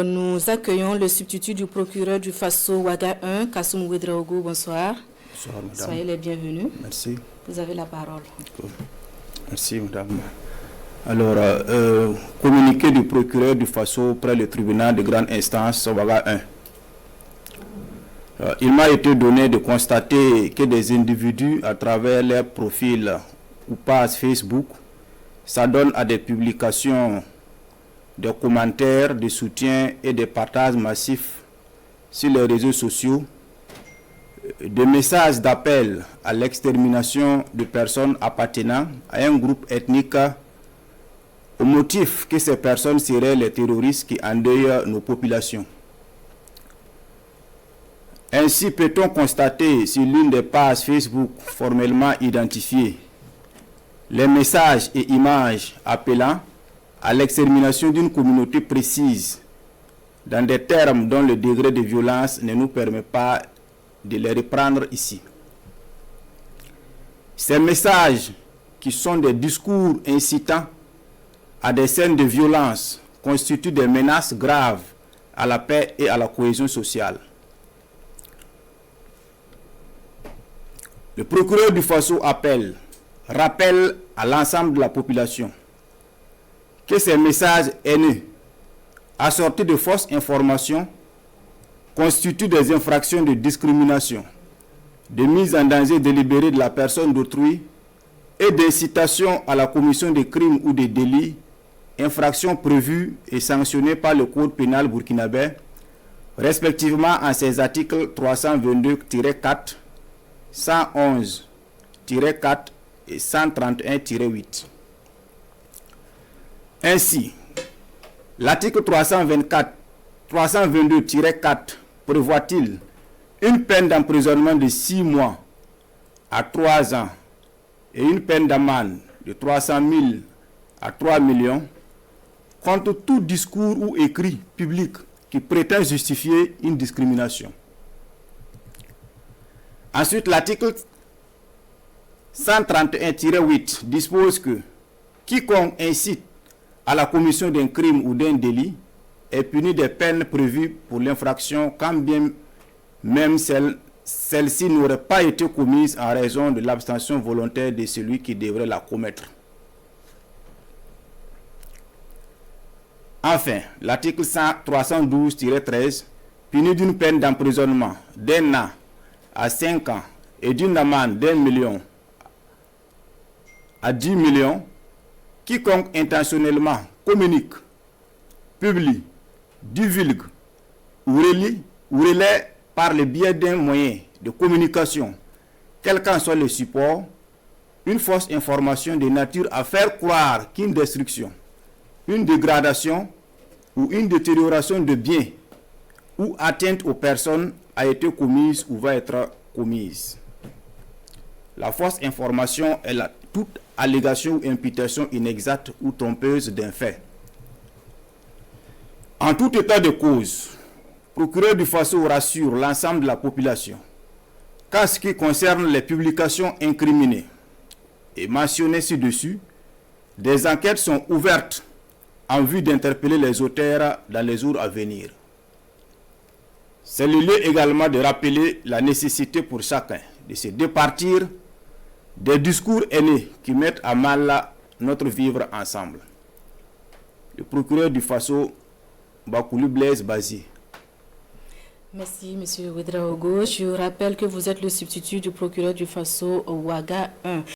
Nous accueillons le substitut du procureur du Faso Ouaga 1, Kassoum Ouedraogo. Bonsoir. Bonsoir, madame. Soyez les bienvenus. Merci. Vous avez la parole. Merci, madame. Alors, communiqué du procureur du Faso près le tribunal de grande instance Ouaga 1. Il m'a été donné de constater que des individus, à travers leurs profils ou pages Facebook, s'adonnent à des publications, des commentaires, des soutiens et des partages massifs sur les réseaux sociaux, des messages d'appel à l'extermination de personnes appartenant à un groupe ethnique au motif que ces personnes seraient les terroristes qui endeuillent nos populations. Ainsi peut-on constater sur l'une des pages Facebook formellement identifiées les messages et images appelant à l'extermination d'une communauté précise dans des termes dont le degré de violence ne nous permet pas de les reprendre ici. Ces messages, qui sont des discours incitant à des scènes de violence, constituent des menaces graves à la paix et à la cohésion sociale. Le procureur du Faso rappelle à l'ensemble de la population que ces messages haineux, assortis de fausses informations, constituent des infractions de discrimination, de mise en danger délibérée de la personne d'autrui et d'incitation à la commission de crimes ou de délits, infractions prévues et sanctionnées par le Code pénal burkinabé, respectivement en ses articles 322-4, 111-4 et 131-8. Ainsi, l'article 322-4 prévoit-il une peine d'emprisonnement de 6 mois à 3 ans et une peine d'amende de 300 000 à 3 millions contre tout discours ou écrit public qui prétend justifier une discrimination. Ensuite, l'article 131-8 dispose que quiconque incite à la commission d'un crime ou d'un délit est puni des peines prévues pour l'infraction quand bien même celle-ci n'aurait pas été commise en raison de l'abstention volontaire de celui qui devrait la commettre. Enfin, l'article 312-13 punit d'une peine d'emprisonnement d'1 an à 5 ans et d'une amende d'1 million à 10 millions quiconque intentionnellement communique, publie, divulgue ou relaie par le biais d'un moyen de communication, quel qu'en soit le support, une fausse information de nature à faire croire qu'une destruction, une dégradation ou une détérioration de biens ou atteinte aux personnes a été commise ou va être commise. La fausse information est toute allégation ou imputation inexacte ou trompeuse d'un fait. En tout état de cause, le procureur du Faso rassure l'ensemble de la population qu'en ce qui concerne les publications incriminées et mentionnées ci-dessus, des enquêtes sont ouvertes en vue d'interpeller les auteurs dans les jours à venir. C'est le lieu également de rappeler la nécessité pour chacun de se départir des discours haineux qui mettent à mal notre vivre ensemble. Le procureur du Faso, Bakoulou Blaise Bazi. Merci, M. Ouedraogo. Je rappelle que vous êtes le substitut du procureur du Faso Ouaga 1.